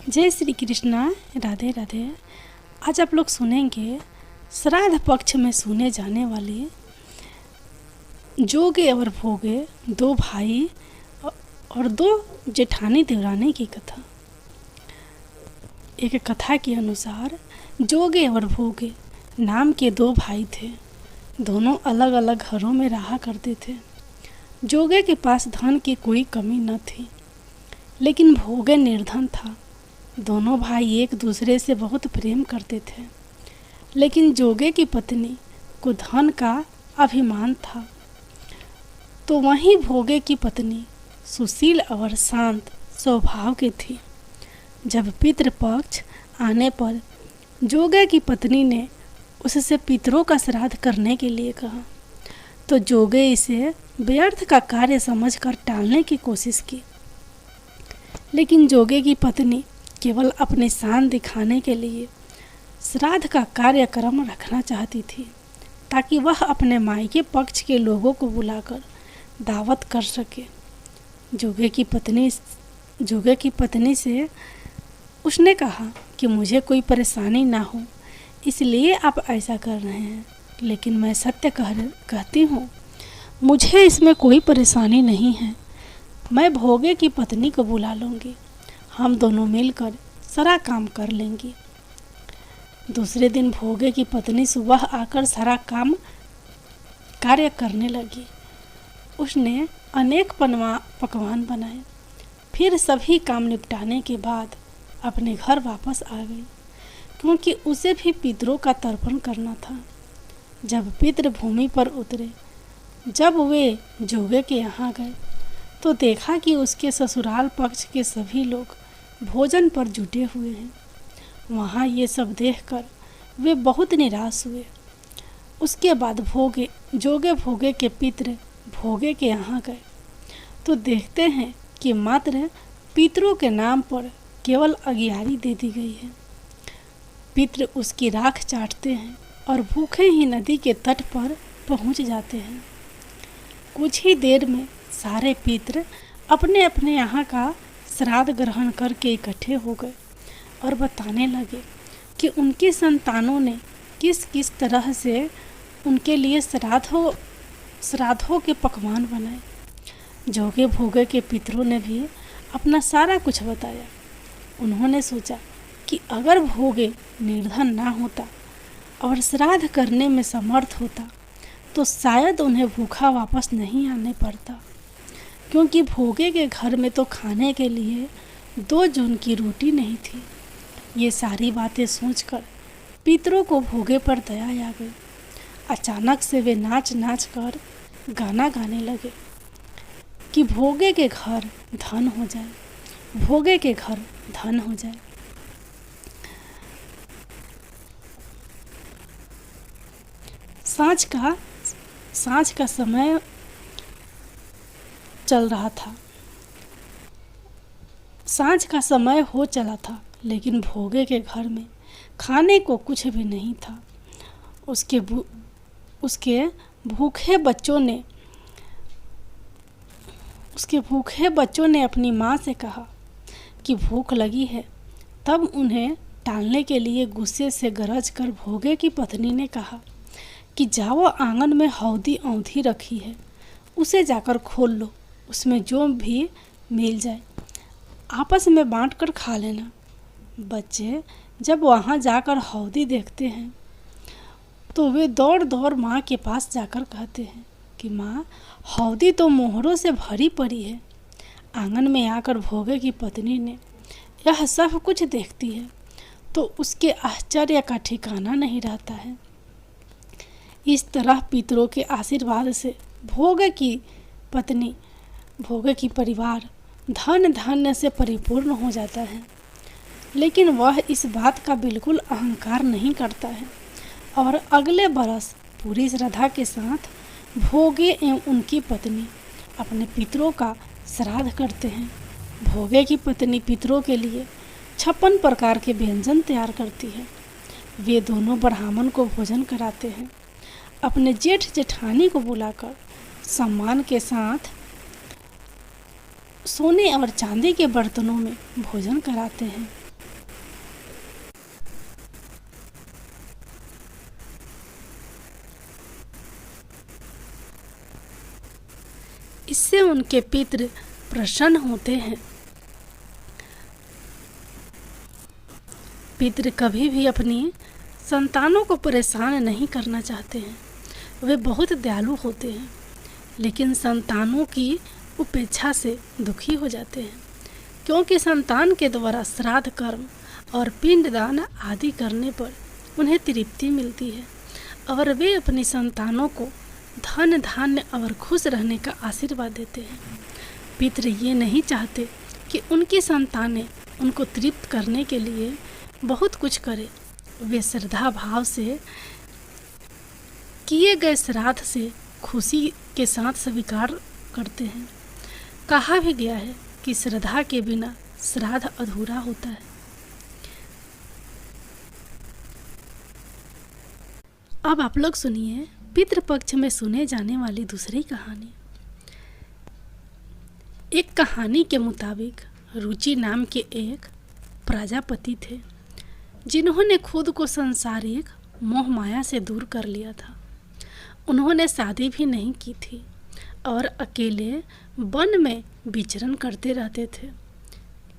जय श्री कृष्णा। राधे राधे। आज आप लोग सुनेंगे श्राद्ध पक्ष में सुने जाने वाले जोगे और भोगे, दो भाई और दो जेठानी देवरानी की कथा। एक कथा के अनुसार जोगे और भोगे नाम के दो भाई थे। दोनों अलग अलग घरों में रहा करते थे। जोगे के पास धन की कोई कमी न थी, लेकिन भोगे निर्धन था। दोनों भाई एक दूसरे से बहुत प्रेम करते थे, लेकिन जोगे की पत्नी को धन का अभिमान था, तो वहीं भोगे की पत्नी सुशील और शांत स्वभाव की थी। जब पितृपक्ष आने पर जोगे की पत्नी ने उससे पितरों का श्राद्ध करने के लिए कहा, तो जोगे इसे व्यर्थ का कार्य समझकर टालने की कोशिश की। लेकिन जोगे की पत्नी केवल अपनी शान दिखाने के लिए श्राद्ध का कार्यक्रम रखना चाहती थी, ताकि वह अपने मायके पक्ष के लोगों को बुलाकर दावत कर सके। जोगे की पत्नी से उसने कहा कि मुझे कोई परेशानी ना हो, इसलिए आप ऐसा कर रहे हैं, लेकिन मैं सत्य कहती हूँ, मुझे इसमें कोई परेशानी नहीं है। मैं भोगे की पत्नी को बुला लूँगी, हम दोनों मिलकर सारा काम कर लेंगे। दूसरे दिन भोगे की पत्नी सुबह आकर सारा कार्य करने लगी। उसने अनेक पकवान बनाए, फिर सभी काम निपटाने के बाद अपने घर वापस आ गई, क्योंकि उसे भी पितरों का तर्पण करना था। जब पितृ भूमि पर उतरे, जब वे जोगे के यहाँ गए, तो देखा कि उसके ससुराल पक्ष के सभी लोग भोजन पर जुटे हुए हैं। वहाँ ये सब देखकर वे बहुत निराश हुए। उसके बाद जोगे भोगे के पितृ भोगे के यहाँ गए, तो देखते हैं कि मात्र पितरों के नाम पर केवल अगियारी दे दी गई है। पितृ उसकी राख चाटते हैं और भूखे ही नदी के तट पर पहुँच जाते हैं। कुछ ही देर में सारे पितृ अपने अपने यहाँ का श्राद्ध ग्रहण करके इकट्ठे हो गए और बताने लगे कि उनकी संतानों ने किस किस तरह से उनके लिए श्राद्धों के पकवान बनाए। जोगे भोगे के पितरों ने भी अपना सारा कुछ बताया। उन्होंने सोचा कि अगर भोगे निर्धन ना होता और श्राद्ध करने में समर्थ होता, तो शायद उन्हें भूखा वापस नहीं आने पड़ता, क्योंकि भोगे के घर में तो खाने के लिए 2 जून की रोटी नहीं थी। ये सारी बातें सोचकर पितरों को भोगे पर दया आ गई। अचानक से वे नाच नाच कर गाना गाने लगे कि भोगे के घर धन हो जाए, भोगे के घर धन हो जाए। सांझ का समय चल रहा था। सांझ का समय हो चला था, लेकिन भोगे के घर में खाने को कुछ भी नहीं था। उसके भूखे बच्चों ने अपनी माँ से कहा कि भूख लगी है। तब उन्हें टालने के लिए गुस्से से गरज कर भोगे की पत्नी ने कहा कि जाओ, आंगन में हौदी औंधी रखी है, उसे जाकर खोल लो, उसमें जो भी मिल जाए आपस में बांट कर खा लेना। बच्चे जब वहाँ जाकर हौदी देखते हैं, तो वे दौड़ दौड़ माँ के पास जाकर कहते हैं कि माँ, हौदी तो मोहरों से भरी पड़ी है। आंगन में आकर भोगे की पत्नी ने यह सब कुछ देखती है, तो उसके आश्चर्य का ठिकाना नहीं रहता है। इस तरह पितरों के आशीर्वाद से भोगे की परिवार धन धान्य से परिपूर्ण हो जाता है। लेकिन वह इस बात का बिल्कुल अहंकार नहीं करता है और अगले बरस पूरी श्रद्धा के साथ भोगे एवं उनकी पत्नी अपने पितरों का श्राद्ध करते हैं। भोगे की पत्नी पितरों के लिए 56 प्रकार के व्यंजन तैयार करती है। वे दोनों ब्राह्मण को भोजन कराते हैं। अपने जेठ जेठानी को बुलाकर सम्मान के साथ सोने और चांदी के बर्तनों में भोजन कराते हैं। इससे उनके पितृ प्रसन्न होते हैं। पितृ कभी भी अपनी संतानों को परेशान नहीं करना चाहते हैं। वे बहुत दयालु होते हैं, लेकिन संतानों की उपेक्षा से दुखी हो जाते हैं, क्योंकि संतान के द्वारा श्राद्ध कर्म और पिंडदान आदि करने पर उन्हें तृप्ति मिलती है और वे अपनी संतानों को धन धान्य और खुश रहने का आशीर्वाद देते हैं। पितृ ये नहीं चाहते कि उनकी संतानें उनको तृप्त करने के लिए बहुत कुछ करें। वे श्रद्धा भाव से किए गए श्राद्ध से खुशी के साथ स्वीकार करते हैं। कहा भी गया है कि श्रद्धा के बिना श्राद्ध अधूरा होता है। अब आप लोग सुनिए पितृपक्ष में सुने जाने वाली दूसरी कहानी। एक कहानी के मुताबिक रुचि नाम के एक प्रजापति थे, जिन्होंने खुद को सांसारिक मोह माया से दूर कर लिया था। उन्होंने शादी भी नहीं की थी और अकेले वन में विचरण करते रहते थे।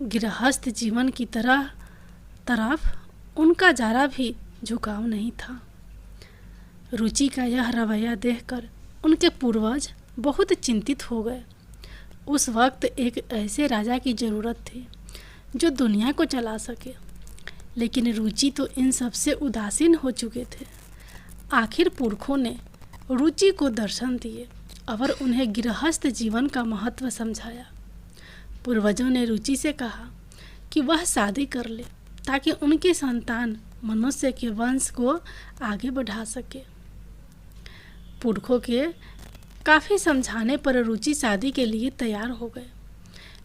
गृहस्थ जीवन की तरफ उनका जरा भी झुकाव नहीं था। रुचि का यह रवैया देखकर उनके पूर्वज बहुत चिंतित हो गए। उस वक्त एक ऐसे राजा की ज़रूरत थी जो दुनिया को चला सके, लेकिन रुचि तो इन सब से उदासीन हो चुके थे। आखिर पुरखों ने रुचि को दर्शन दिए और उन्हें गृहस्थ जीवन का महत्व समझाया। पूर्वजों ने रुचि से कहा कि वह शादी कर ले ताकि उनकी संतान मनुष्य के वंश को आगे बढ़ा सके। पुरखों के काफ़ी समझाने पर रुचि शादी के लिए तैयार हो गए,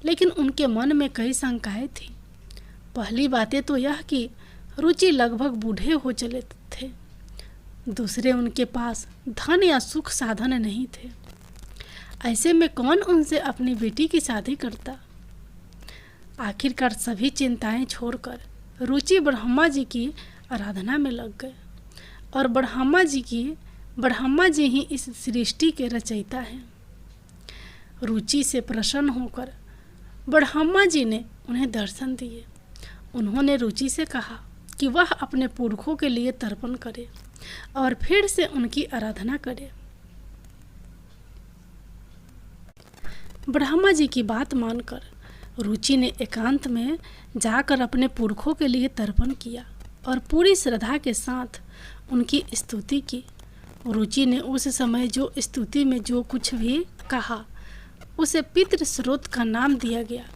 लेकिन उनके मन में कई शंकाएं थी। पहली बातें तो यह कि रुचि लगभग बूढ़े हो चले थे। दूसरे, उनके पास धन या सुख साधन नहीं थे। ऐसे में कौन उनसे अपनी बेटी की शादी करता। आखिरकार सभी चिंताएं छोड़कर रुचि ब्रह्मा जी की आराधना में लग गए और ब्रह्मा जी ही इस सृष्टि के रचयिता हैं। रुचि से प्रसन्न होकर ब्रह्मा जी ने उन्हें दर्शन दिए। उन्होंने रुचि से कहा कि वह अपने पुरखों के लिए तर्पण करे और फिर से उनकी आराधना करे। ब्रह्मा जी की बात मानकर रुचि ने एकांत में जाकर अपने पुरखों के लिए तर्पण किया और पूरी श्रद्धा के साथ उनकी स्तुति की। रुचि ने उस समय जो स्तुति में जो कुछ भी कहा उसे पितृ स्रोत का नाम दिया गया।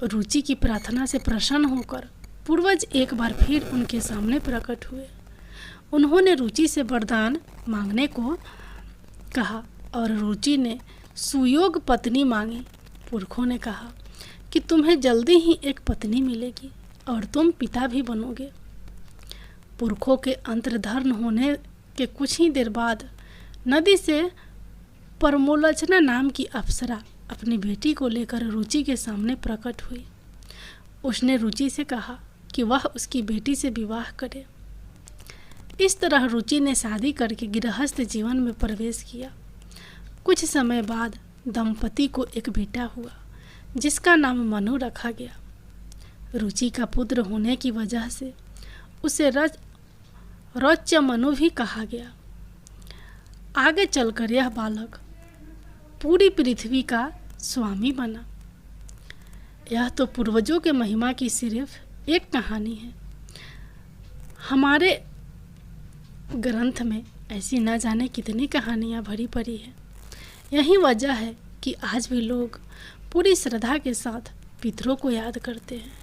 रुचि की प्रार्थना से प्रसन्न होकर पूर्वज एक बार फिर उनके सामने प्रकट हुए। उन्होंने रुचि से वरदान मांगने को कहा और रुचि ने सुयोग पत्नी मांगी। पुरखों ने कहा कि तुम्हें जल्दी ही एक पत्नी मिलेगी और तुम पिता भी बनोगे। पुरखों के अंतर्धान होने के कुछ ही देर बाद नदी से परमोलोचना नाम की अप्सरा अपनी बेटी को लेकर रुचि के सामने प्रकट हुई। उसने रुचि से कहा कि वह उसकी बेटी से विवाह करे। इस तरह रुचि ने शादी करके गृहस्थ जीवन में प्रवेश किया। कुछ समय बाद दंपति को एक बेटा हुआ जिसका नाम मनु रखा गया। रुचि का पुत्र होने की वजह से उसे रौच्य मनु भी कहा गया। आगे चलकर यह बालक पूरी पृथ्वी का स्वामी बना। यह तो पूर्वजों के महिमा की सिर्फ एक कहानी है। हमारे ग्रंथ में ऐसी न जाने कितनी कहानियाँ भरी पड़ी है। यही वजह है कि आज भी लोग पूरी श्रद्धा के साथ पितरों को याद करते हैं।